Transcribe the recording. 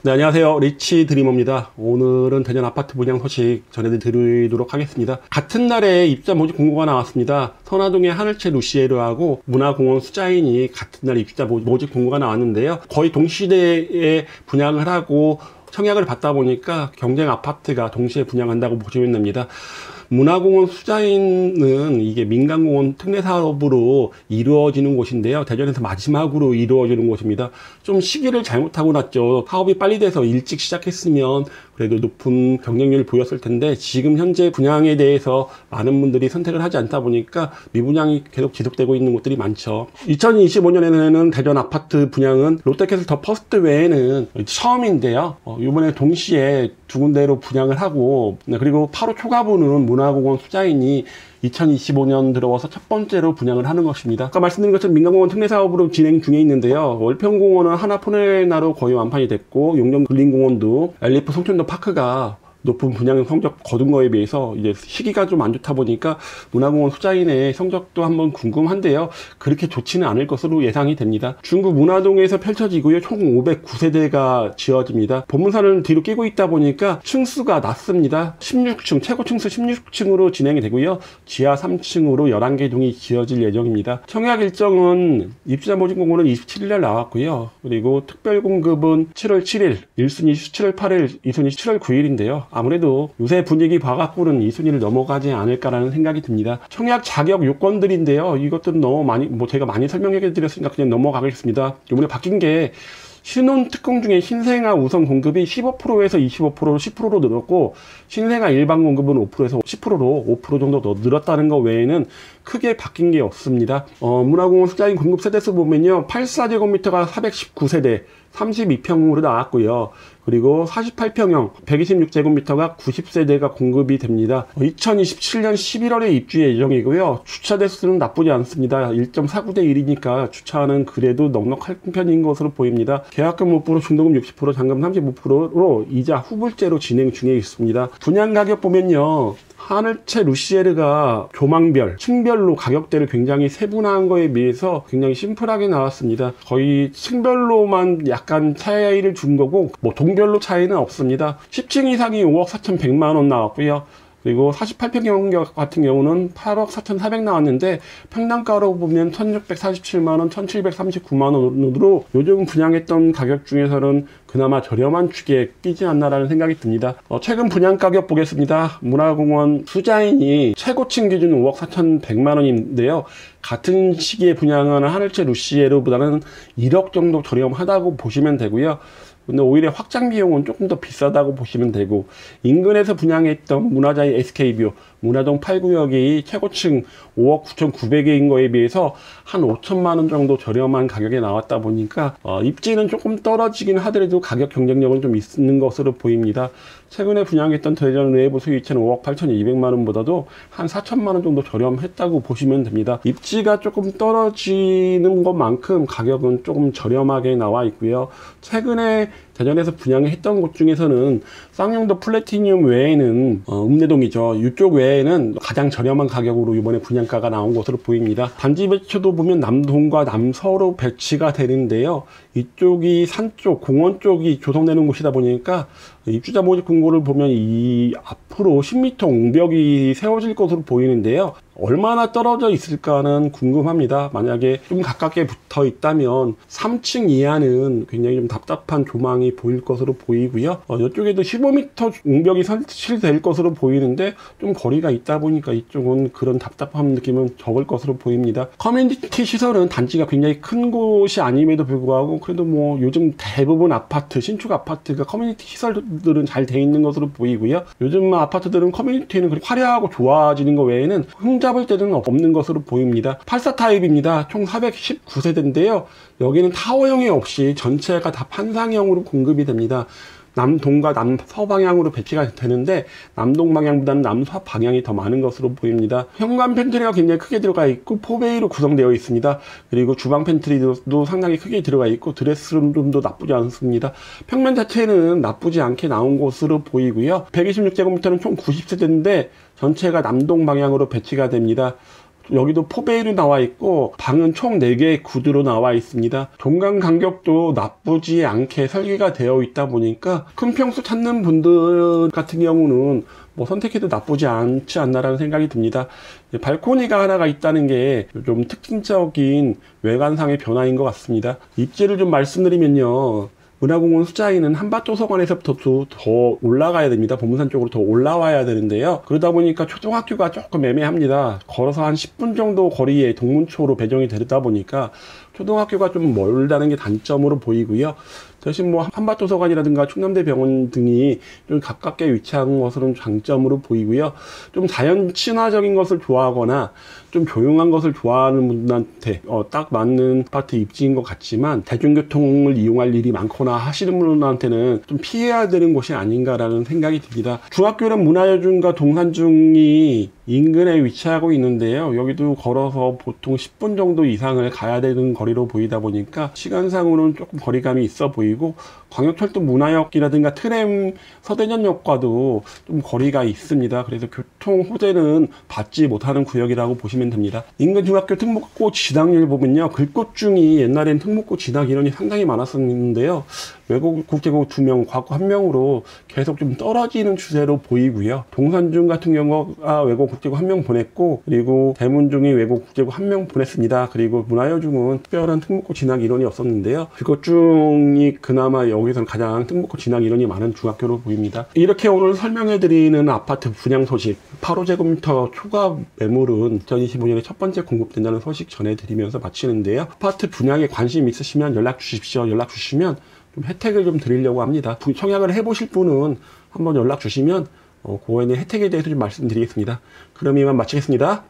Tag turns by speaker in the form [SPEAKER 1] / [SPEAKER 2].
[SPEAKER 1] 네, 안녕하세요. 리치 드리머입니다. 오늘은 대전 아파트 분양 소식 전해드리도록 하겠습니다. 같은 날에 입자 모집 공고가 나왔습니다. 선화동의 하늘채 루시에르하고 문화공원 수자인이 같은 날 입자 모집 공고가 나왔는데요. 거의 동시대에 분양을 하고 청약을 받다 보니까 경쟁 아파트가 동시에 분양한다고 보시면 됩니다. 문화공원 수자인은 이게 민간공원 특례사업으로 이루어지는 곳인데요. 대전에서 마지막으로 이루어지는 곳입니다. 좀 시기를 잘못하고 났죠. 사업이 빨리 돼서 일찍 시작했으면 그래도 높은 경쟁률을 보였을 텐데 지금 현재 분양에 대해서 많은 분들이 선택을 하지 않다 보니까 미분양이 계속 지속되고 있는 곳들이 많죠. 2025년에는 대전 아파트 분양은 롯데캐슬 더 퍼스트 외에는 처음인데요. 이번에 동시에 두 군데로 분양을 하고, 그리고 8호 초과부는 문화공원 수자인이 2025년 들어와서 첫 번째로 분양을 하는 것입니다. 아까 말씀드린 것처럼 민간공원 특례사업으로 진행 중에 있는데요. 월평공원은 하나 포네나로 거의 완판이 됐고, 용정 근린공원도 엘리프 송촌도 파크가 높은 분양 성적 거둔 거에 비해서 이제 시기가 좀 안 좋다 보니까 문화공원 수자인의 성적도 한번 궁금한데요. 그렇게 좋지는 않을 것으로 예상이 됩니다. 중구 문화동에서 펼쳐지고요. 총 509세대가 지어집니다. 본문산을 뒤로 끼고 있다 보니까 층수가 낮습니다. 16층, 최고 층수 16층으로 진행이 되고요. 지하 3층으로 11개 동이 지어질 예정입니다. 청약 일정은 입주자 모집 공고는 27일날 나왔고요. 그리고 특별 공급은 7월 7일, 1순위 7월 8일, 2순위 7월 9일인데요. 아무래도 요새 분위기 봐갖고는 2순위를 넘어가지 않을까라는 생각이 듭니다. 청약 자격 요건들인데요. 이것들은 너무 많이, 제가 많이 설명해 드렸으니까 그냥 넘어가겠습니다. 이번에 바뀐 게 신혼 특공 중에 신생아 우선 공급이 15%에서 25%로 10%로 늘었고, 신생아 일반 공급은 5%에서 10%로 5% 정도 더 늘었다는 것 외에는 크게 바뀐 게 없습니다. 문화공원 수자인 공급 세대수 보면요. 84제곱미터가 419세대, 32평으로 나왔고요. 그리고 48평형 126제곱미터가 90세대가 공급이 됩니다. 2027년 11월에 입주 예정이고요. 주차 대수는 나쁘지 않습니다. 1.49대 1이니까 주차는 그래도 넉넉한 편인 것으로 보입니다. 계약금 5%, 중도금 60%, 잔금 35%로 이자 후불제로 진행 중에 있습니다. 분양 가격 보면요. 하늘채 루시에르가 조망별, 층별로 가격대를 굉장히 세분화한 거에 비해서 굉장히 심플하게 나왔습니다. 거의 층별로만 약간 차이를 준 거고, 동별로 차이는 없습니다. 10층 이상이 5억 4,100만원 나왔고요. 그리고 48평형 같은 경우는 8억 4,400 나왔는데 평당가로 보면 1,647만원, 1,739만원으로 요즘 분양했던 가격 중에서는 그나마 저렴한 축에 끼지 않나라는 생각이 듭니다. 최근 분양 가격 보겠습니다. 문화공원 수자인이 최고층 기준 5억 4,100만원인데요. 같은 시기에 분양하는 하늘채 루시에르보다는 1억 정도 저렴하다고 보시면 되고요. 근데 오히려 확장 비용은 조금 더 비싸다고 보시면 되고, 인근에서 분양했던 문화자의 SK뷰, 문화동 8구역이 최고층 5억 9,900인 거에 비해서 한 5천만원 정도 저렴한 가격에 나왔다 보니까 입지는 조금 떨어지긴 하더라도 가격 경쟁력은 좀 있는 것으로 보입니다. 최근에 분양했던 대전 외부 수익채는 5억 8,200만원보다도 한 4천만원 정도 저렴했다고 보시면 됩니다. 입지가 조금 떨어지는 것만큼 가격은 조금 저렴하게 나와 있고요. 최근에 대전에서 분양했던 곳 중에서는 쌍용도 플래티늄 외에는 읍내동이죠. 이쪽 외에는 가장 저렴한 가격으로 이번에 분양가가 나온 것으로 보입니다. 단지 배치도 보면 남동과 남서로 배치가 되는데요. 이쪽이 산 쪽, 공원 쪽이 조성되는 곳이다 보니까 입주자 모집 공고를 보면 이 앞으로 10m 옹벽이 세워질 것으로 보이는데요. 얼마나 떨어져 있을까는 궁금합니다. 만약에 좀 가깝게 붙어 있다면 3층 이하는 굉장히 좀 답답한 조망이 보일 것으로 보이고요. 이쪽에도 15m 옹벽이 설치될 것으로 보이는데 좀 거리가 있다 보니까 이쪽은 그런 답답한 느낌은 적을 것으로 보입니다. 커뮤니티 시설은 단지가 굉장히 큰 곳이 아님에도 불구하고 그래도 요즘 대부분 아파트, 신축 아파트가 커뮤니티 시설들은 잘 돼 있는 것으로 보이고요. 요즘 아파트들은 커뮤니티는 그렇게 화려하고 좋아지는 것 외에는 흠잡을 데는 없는 것으로 보입니다. 84 타입입니다. 총 419세대인데요. 여기는 타워형이 없이 전체가 다 판상형으로 공급이 됩니다. 남동과 남서 방향으로 배치가 되는데 남동 방향보다는 남서 방향이 더 많은 것으로 보입니다. 현관 팬트리가 굉장히 크게 들어가 있고 포베이로 구성되어 있습니다. 그리고 주방 팬트리도 상당히 크게 들어가 있고 드레스룸도 나쁘지 않습니다. 평면 자체는 나쁘지 않게 나온 것으로 보이고요. 126제곱미터는 총 90세대인데 전체가 남동 방향으로 배치가 됩니다. 여기도 4베이로 나와 있고 방은 총 4개의 구두로 나와 있습니다. 공간 간격도 나쁘지 않게 설계가 되어 있다 보니까 큰 평수 찾는 분들 같은 경우는 뭐 선택해도 나쁘지 않지 않나라는 생각이 듭니다. 발코니가 하나가 있다는 게 좀 특징적인 외관상의 변화인 것 같습니다. 입지를 좀 말씀드리면요, 문화공원 수자인은 한밭도서관에서부터 더 올라가야 됩니다. 범문산 쪽으로 더 올라와야 되는데요. 그러다 보니까 초등학교가 조금 애매합니다. 걸어서 한 10분 정도 거리에 동문초로 배정이 되다 보니까 초등학교가 좀 멀다는 게 단점으로 보이고요. 대신 뭐 한밭도서관이라든가 충남대병원 등이 좀 가깝게 위치한 것은 장점으로 보이고요. 좀 자연 친화적인 것을 좋아하거나 좀 조용한 것을 좋아하는 분들한테 딱 맞는 아파트 입지인 것 같지만, 대중교통을 이용할 일이 많거나 하시는 분들한테는 좀 피해야 되는 곳이 아닌가라는 생각이 듭니다. 중학교는 문화여중과 동산중이 인근에 위치하고 있는데요. 여기도 걸어서 보통 10분 정도 이상을 가야 되는 거리로 보이다 보니까 시간상으로는 조금 거리감이 있어 보이고, 광역철도 문화역이라든가 트램 서대전역과도 좀 거리가 있습니다. 그래서 교통 호재는 받지 못하는 구역이라고 보시면 됩니다. 인근 중학교 특목고 진학률 보면요, 글꽃중이 옛날엔 특목고 진학 인원이 상당히 많았었는데요, 외국 국제고 2명, 과거 1명으로 계속 좀 떨어지는 추세로 보이고요. 동산중 같은 경우가 외국 국제고 1명 보냈고, 그리고 대문중이 외국 국제고 1명 보냈습니다. 그리고 문화여중은 특별한 특목고 진학 인원이 없었는데요, 글꽃중이 그나마 여기서는 가장 특목고 진학 인원이 많은 중학교로 보입니다. 이렇게 오늘 설명해드리는 아파트 분양 소식, 8호제곱미터 초과 매물은 2025년에 첫 번째 공급된다는 소식 전해드리면서 마치는데요. 아파트 분양에 관심 있으시면 연락 주십시오. 연락 주시면 좀 혜택을 좀 드리려고 합니다. 청약을 해보실 분은 한번 연락 주시면 그거에 혜택에 대해서 좀 말씀드리겠습니다. 그럼 이만 마치겠습니다.